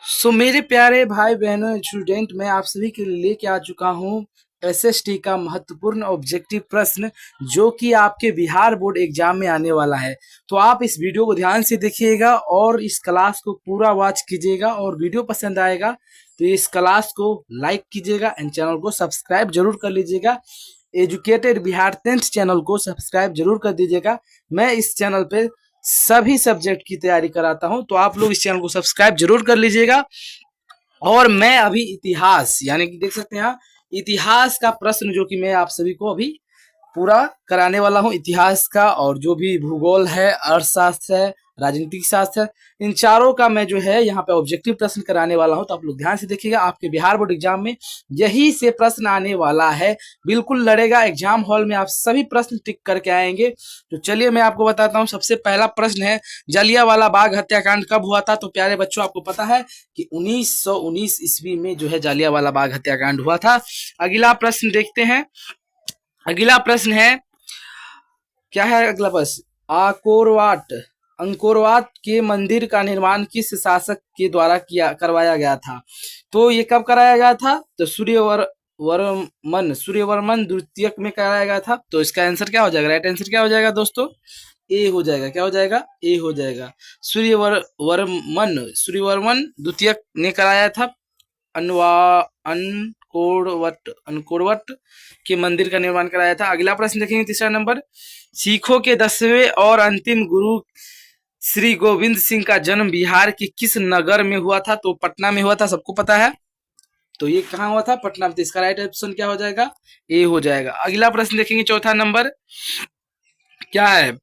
मेरे प्यारे भाई बहनों स्टूडेंट, मैं आप सभी के लिए लेके आ चुका हूँ एसएसटी का महत्वपूर्ण ऑब्जेक्टिव प्रश्न जो कि आपके बिहार बोर्ड एग्जाम में आने वाला है। तो आप इस वीडियो को ध्यान से देखिएगा और इस क्लास को पूरा वॉच कीजिएगा, और वीडियो पसंद आएगा तो इस क्लास को लाइक कीजिएगा एंड चैनल को सब्सक्राइब जरूर कर लीजिएगा। एजुकेटेड बिहार 10th चैनल को सब्सक्राइब जरूर कर दीजिएगा। मैं इस चैनल पे सभी सब्जेक्ट की तैयारी कराता हूं, तो आप लोग इस चैनल को सब्सक्राइब जरूर कर लीजिएगा। और मैं अभी इतिहास यानी कि देख सकते हैं यहाँ इतिहास का प्रश्न जो कि मैं आप सभी को अभी पूरा कराने वाला हूँ इतिहास का, और जो भी भूगोल है, अर्थशास्त्र है, राजनीतिक शास्त्र है, इन चारों का मैं जो है यहाँ पे ऑब्जेक्टिव प्रश्न कराने वाला हूँ। तो आप लोग ध्यान से देखिएगा, आपके बिहार बोर्ड एग्जाम में यही से प्रश्न आने वाला है। बिल्कुल लड़ेगा, एग्जाम हॉल में आप सभी प्रश्न टिक करके आएंगे। तो चलिए मैं आपको बताता हूँ। सबसे पहला प्रश्न है, जलियांवाला बाग हत्याकांड कब हुआ था? तो प्यारे बच्चों, आपको पता है कि 1919 ईस्वी में जो है जलियांवाला बाग हत्याकांड हुआ था। अगला प्रश्न देखते हैं। अगला प्रश्न है, क्या है अगला प्रश्न? अंकोरवाट के मंदिर का निर्माण किस शासक के द्वारा करवाया गया था? तो ये कब कराया गया था? तो सूर्यवर्मन द्वितीय में कराया गया था। तो इसका आंसर क्या हो जाएगा? राइट आंसर क्या हो जाएगा दोस्तों? ए हो जाएगा। क्या हो जाएगा? ए हो जाएगा। सूर्यवर्मन द्वितीय ने कराया था। अनकोरवट के मंदिर का निर्माण कराया था। अगला प्रश्न देखेंगे, तीसरा नंबर। सिखों के 10वें और अंतिम गुरु श्री गोविंद सिंह का जन्म बिहार के किस नगर में हुआ था? तो पटना में हुआ था, सबको पता है। तो ये कहाँ हुआ था? पटना में। तो इसका राइट ऑप्शन क्या हो जाएगा? ए हो जाएगा। अगला प्रश्न देखेंगे, चौथा नंबर। क्या है?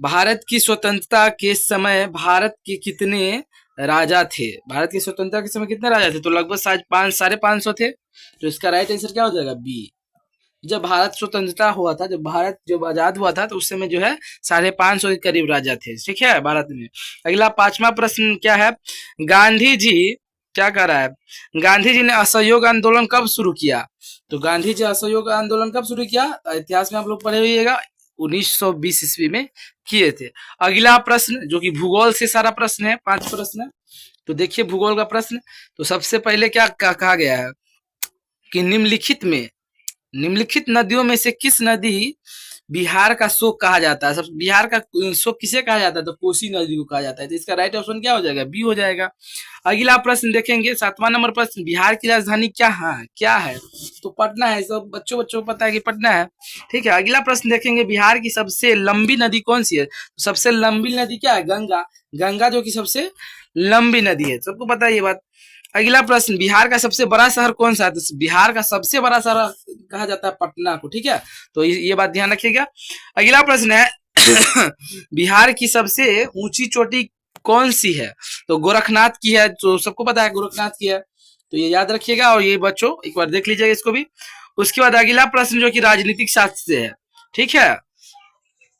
भारत की स्वतंत्रता के समय भारत के कितने राजा थे? भारत की स्वतंत्रता के समय कितने राजा थे? तो लगभग 550 थे। तो इसका राइट आंसर क्या हो जाएगा? बी। जब भारत स्वतंत्रता हुआ था, जब आजाद हुआ था, तो उस समय जो है 550 के करीब राजा थे। ठीक है, भारत में। अगला पांचवा प्रश्न क्या है? गांधी जी क्या कर रहा है? गांधी जी ने असहयोग आंदोलन कब शुरू किया? तो गांधी जी असहयोग आंदोलन कब शुरू किया? इतिहास में आप लोग पढ़े हुएगा, 1920 ईस्वी में किए थे। अगला प्रश्न जो कि भूगोल से सारा प्रश्न है, 5 प्रश्न। तो देखिए भूगोल का प्रश्न। तो सबसे पहले क्या कहा गया है कि निम्नलिखित नदियों में से किस नदी बिहार का शोक कहा जाता है? सब बिहार का शोक किसे कहा जाता है? तो कोसी नदी को कहा जाता है। तो इसका राइट ऑप्शन क्या हो जाएगा? बी हो जाएगा। अगला प्रश्न देखेंगे, 7वां नंबर प्रश्न। बिहार की राजधानी क्या है? तो पटना है। सब बच्चों को पता है कि पटना है। ठीक है। अगला प्रश्न देखेंगे, बिहार की सबसे लंबी नदी कौन सी है? तो सबसे लंबी नदी क्या है? गंगा। गंगा जो कि सबसे लंबी नदी है, सबको पता है ये बात। अगला प्रश्न, बिहार का सबसे बड़ा शहर कौन सा है? तो बिहार का सबसे बड़ा शहर कहा जाता है पटना को। ठीक है, तो ये बात ध्यान रखिएगा। अगला प्रश्न है बिहार की सबसे ऊंची चोटी कौन सी है? तो गोरखनाथ की है। तो सबको पता है गोरखनाथ की है। तो ये याद रखिएगा, और ये बच्चों एक बार देख लीजिएगा इसको भी। उसके बाद अगला प्रश्न जो कि राजनीतिक शास्त्र से है। ठीक है।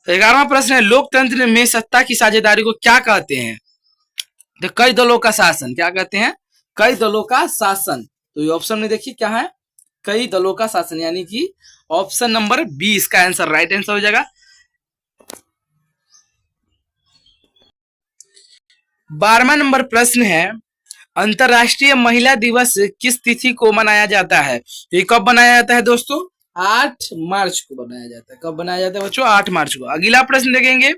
11वां प्रश्न है, लोकतंत्र में सत्ता की साझेदारी को क्या कहते हैं? तो कई दलों का शासन। क्या कहते हैं? कई दलों का शासन। तो ये ऑप्शन में देखिए क्या है? कई दलों का शासन, यानी कि ऑप्शन नंबर बी इसका आंसर राइट आंसर हो जाएगा। 12वां नंबर प्रश्न है, अंतरराष्ट्रीय महिला दिवस किस तिथि को मनाया जाता है? तो ये कब मनाया जाता है दोस्तों? 8 मार्च को बनाया जाता है। कब बनाया जाता है बच्चों? 8 मार्च को। अगला प्रश्न देखेंगे।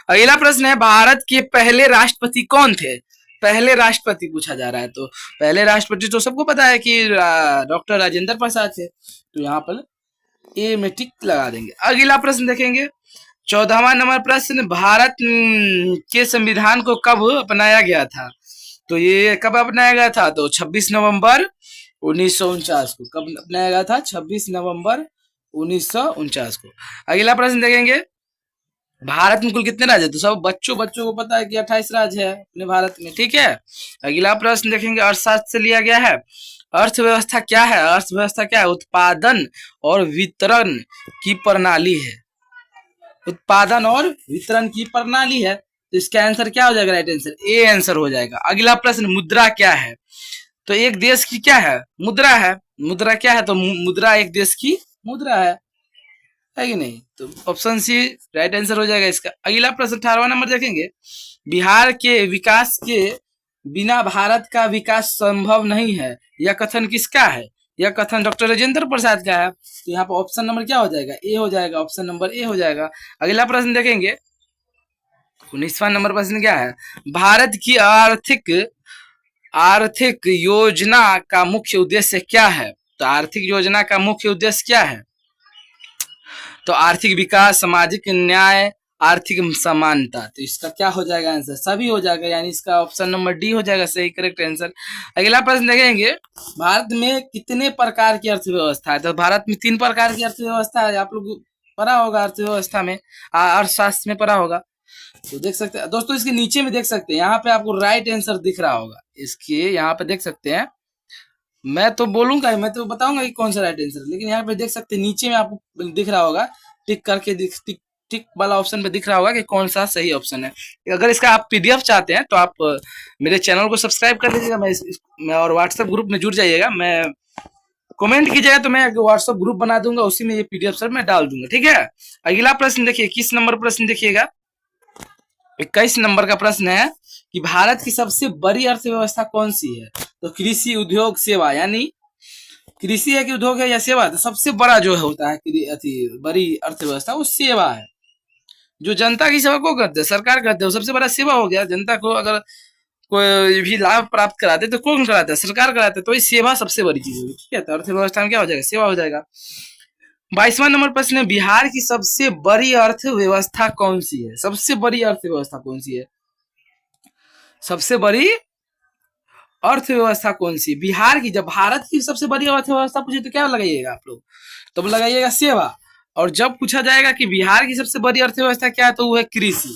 अगला प्रश्न है, भारत के पहले राष्ट्रपति कौन थे? पहले राष्ट्रपति पूछा जा रहा है। तो पहले राष्ट्रपति तो सबको पता है कि डॉक्टर राजेंद्र प्रसाद थे। तो यहाँ पर ए में टिक लगा देंगे। अगला प्रश्न देखेंगे, 14वां नंबर प्रश्न, भारत के संविधान को कब अपनाया गया था? तो ये कब अपनाया गया था? तो 26 नवंबर 1949 को। कब अपनाया गया था? 26 नवंबर 1949 को। अगला प्रश्न देखेंगे, भारत में कुल कितने राज्य है? तो सब बच्चों को पता है कि 28 राज्य है अपने भारत में। ठीक है। अगला प्रश्न देखेंगे, अर्थशास्त्र से लिया गया है। अर्थव्यवस्था क्या है? अर्थव्यवस्था क्या है? उत्पादन और वितरण की प्रणाली है। उत्पादन और वितरण की प्रणाली है। तो इसका आंसर क्या हो जाएगा? राइट आंसर ए आंसर हो जाएगा। अगला प्रश्न, मुद्रा क्या है? तो एक देश की क्या है? मुद्रा है। मुद्रा क्या है? तो मुद्रा एक देश की मुद्रा है कि नहीं? तो ऑप्शन सी राइट आंसर हो जाएगा इसका। अगला प्रश्न 18वां नंबर देखेंगे, बिहार के बिना भारत का विकास संभव नहीं है, यह कथन किसका है? यह कथन डॉक्टर राजेंद्र प्रसाद का है। तो यहाँ पर ऑप्शन नंबर क्या हो जाएगा? ए हो जाएगा, ऑप्शन नंबर ए हो जाएगा। अगला प्रश्न देखेंगे, 19वां नंबर प्रश्न क्या है? भारत की आर्थिक योजना का मुख्य उद्देश्य क्या है? तो आर्थिक योजना का मुख्य उद्देश्य क्या है? तो आर्थिक विकास, सामाजिक न्याय, आर्थिक समानता। तो इसका क्या हो जाएगा आंसर? सभी हो जाएगा, यानी इसका ऑप्शन नंबर डी हो जाएगा सही करेक्ट आंसर। अगला प्रश्न देखेंगे, भारत में कितने प्रकार की अर्थव्यवस्था है? तो भारत में 3 प्रकार की अर्थव्यवस्था है। आप लोग पढ़ा होगा अर्थव्यवस्था में, अर्थशास्त्र में पढ़ा होगा। तो देख सकते हैं दोस्तों, इसके नीचे में देख सकते हैं, यहाँ पे आपको राइट आंसर दिख रहा होगा। इसके यहाँ पे देख सकते हैं, मैं तो बोलूंगा, मैं तो बताऊंगा कि कौन सा राइट आंसर है, लेकिन यहाँ पे देख सकते हैं नीचे में आपको दिख रहा होगा, टिक करके टिक वाला ऑप्शन पे दिख रहा होगा कि कौन सा सही ऑप्शन है। अगर इसका आप पीडीएफ चाहते हैं तो आप मेरे चैनल को सब्सक्राइब कर लीजिएगा, मैं और व्हाट्सएप ग्रुप में जुड़ जाइएगा। मैं कमेंट कीजिएगा तो मैं व्हाट्सएप ग्रुप बना दूंगा, उसी में ये पीडीएफ सर मैं डाल दूंगा, ठीक है। अगला प्रश्न देखिए, 21 नंबर प्रश्न देखिएगा। 21 नंबर का प्रश्न है कि भारत की सबसे बड़ी अर्थव्यवस्था कौन सी है? तो कृषि, उद्योग, सेवा, यानी कृषि है कि उद्योग है या सेवा? तो सबसे बड़ा जो होता है बड़ी अर्थव्यवस्था वो सेवा है। जो जनता की सेवा को करते हैं, सरकार करते हैं, वो सबसे बड़ा सेवा हो गया। जनता को अगर कोई भी लाभ प्राप्त कराते तो कौन कराता है? सरकार कराता है। तो ये सेवा सबसे बड़ी चीज होगी, ठीक है। तो अर्थव्यवस्था में क्या हो जाएगा? सेवा हो जाएगा। 22वां नंबर प्रश्न है, बिहार की सबसे बड़ी अर्थव्यवस्था कौन सी है? सबसे बड़ी अर्थव्यवस्था कौन सी है? सबसे बड़ी अर्थव्यवस्था कौन सी? बिहार की। जब भारत की सबसे बड़ी अर्थव्यवस्था पूछे तो क्या लगाइएगा आप लोग? तो लगाइएगा सेवा। और जब पूछा जाएगा कि बिहार की सबसे बड़ी अर्थव्यवस्था क्या है, तो वो है कृषि।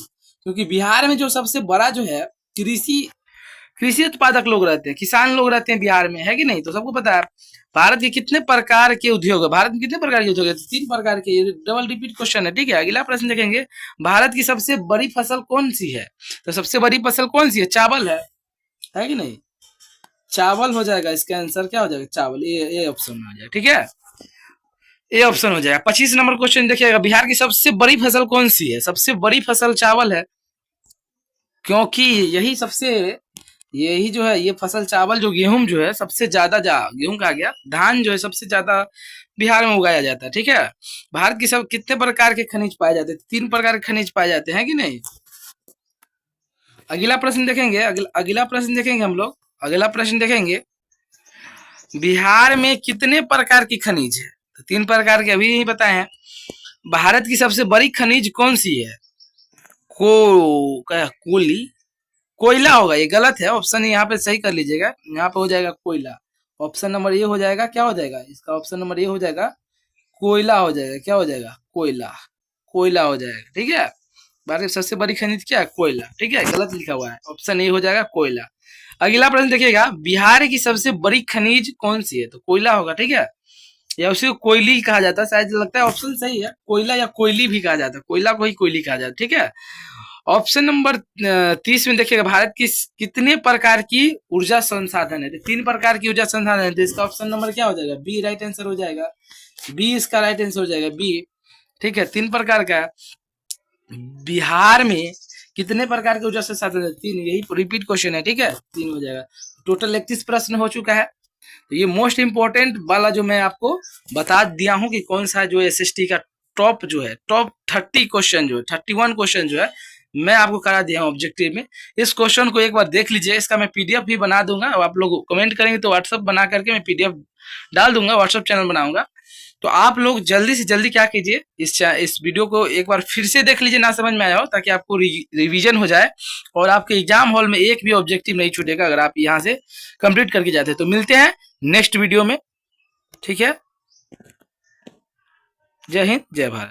क्योंकि बिहार में जो सबसे बड़ा जो है कृषि उत्पादक लोग रहते हैं, किसान लोग रहते हैं बिहार में, है कि नहीं? तो सबको पता है भारत के कितने प्रकार के उद्योग है। भारत में कितने प्रकार के उद्योग है? 3 प्रकार के। डबल रिपीट क्वेश्चन है, ठीक है। अगला प्रश्न देखेंगे, भारत की सबसे बड़ी फसल कौन सी है? तो सबसे बड़ी फसल कौन सी है? चावल है कि नहीं? चावल हो जाएगा, इसका आंसर क्या हो जाएगा? चावल। ए ऑप्शन में हो जाएगा, ठीक है। ए ऑप्शन हो जाएगा। 25 नंबर क्वेश्चन देखिएगा, बिहार की सबसे बड़ी फसल कौन सी है? सबसे बड़ी फसल चावल है, क्योंकि यही जो है, ये फसल चावल, जो गेहूं जो है सबसे ज्यादा, गेहूं कहा गया, धान जो है सबसे ज्यादा बिहार में उगाया जाता है, ठीक है। भारत की सब कितने प्रकार के खनिज पाए जाते हैं? 3 प्रकार के खनिज पाए जाते हैं कि नहीं? अगला प्रश्न देखेंगे, अगला प्रश्न देखेंगे हम लोग। अगला प्रश्न देखेंगे, बिहार में कितने प्रकार की खनिज है? तो 3 प्रकार के अभी नहीं बताए हैं। भारत की सबसे बड़ी खनिज कौन सी है? कोयला होगा, ये गलत है ऑप्शन, यहाँ पे सही कर लीजिएगा। यहाँ पे हो जाएगा कोयला, ऑप्शन नंबर ये हो जाएगा। क्या हो जाएगा इसका? ऑप्शन नंबर ये हो जाएगा, कोयला हो जाएगा। क्या हो जाएगा? कोयला हो जाएगा, ठीक है। भारत की सबसे बड़ी खनिज क्या है? कोयला, ठीक है। गलत लिखा हुआ है, ऑप्शन ए हो जाएगा कोयला। अगला प्रश्न देखिएगा, बिहार की सबसे बड़ी खनिज कौन सी है? तो कोयला होगा, ठीक है, या उसे कोयली कहा जाता है, शायद लगता है ऑप्शन सही है। कोयला या कोयली भी कहा जाता है, कोयला को ही कोयली कहा जाता है, ठीक है। ऑप्शन नंबर 30 में देखिएगा, भारत की कितने प्रकार की ऊर्जा संसाधन है? तो 3 प्रकार की ऊर्जा संसाधन है, तो इसका ऑप्शन नंबर क्या हो जाएगा? बी राइट आंसर हो जाएगा। बी इसका राइट आंसर हो जाएगा, बी, ठीक है। 3 प्रकार का। बिहार में कितने प्रकार के ऊर्जा संसाधन है? 3, यही रिपीट क्वेश्चन है, ठीक है। 3 हो जाएगा। टोटल 31 प्रश्न हो चुका है। तो ये मोस्ट इंपोर्टेंट वाला जो मैं आपको बता दिया हूं कि कौन सा जो एसएसटी का टॉप 30 क्वेश्चन जो है, 31 क्वेश्चन जो है मैं आपको करा दिया हूं ऑब्जेक्टिव में। इस क्वेश्चन को एक बार देख लीजिए, इसका मैं पीडीएफ भी बना दूंगा। आप लोग कमेंट करेंगे तो व्हाट्सएप बना करके मैं पीडीएफ डाल दूंगा, व्हाट्सएप चैनल बनाऊंगा। तो आप लोग जल्दी से जल्दी क्या कीजिए, इस वीडियो को एक बार फिर से देख लीजिए, ना समझ में आया हो, ताकि आपको रिवीजन हो जाए और आपके एग्जाम हॉल में एक भी ऑब्जेक्टिव नहीं छूटेगा अगर आप यहाँ से कंप्लीट करके जाते हैं। तो मिलते हैं नेक्स्ट वीडियो में, ठीक है। जय हिंद, जय भारत।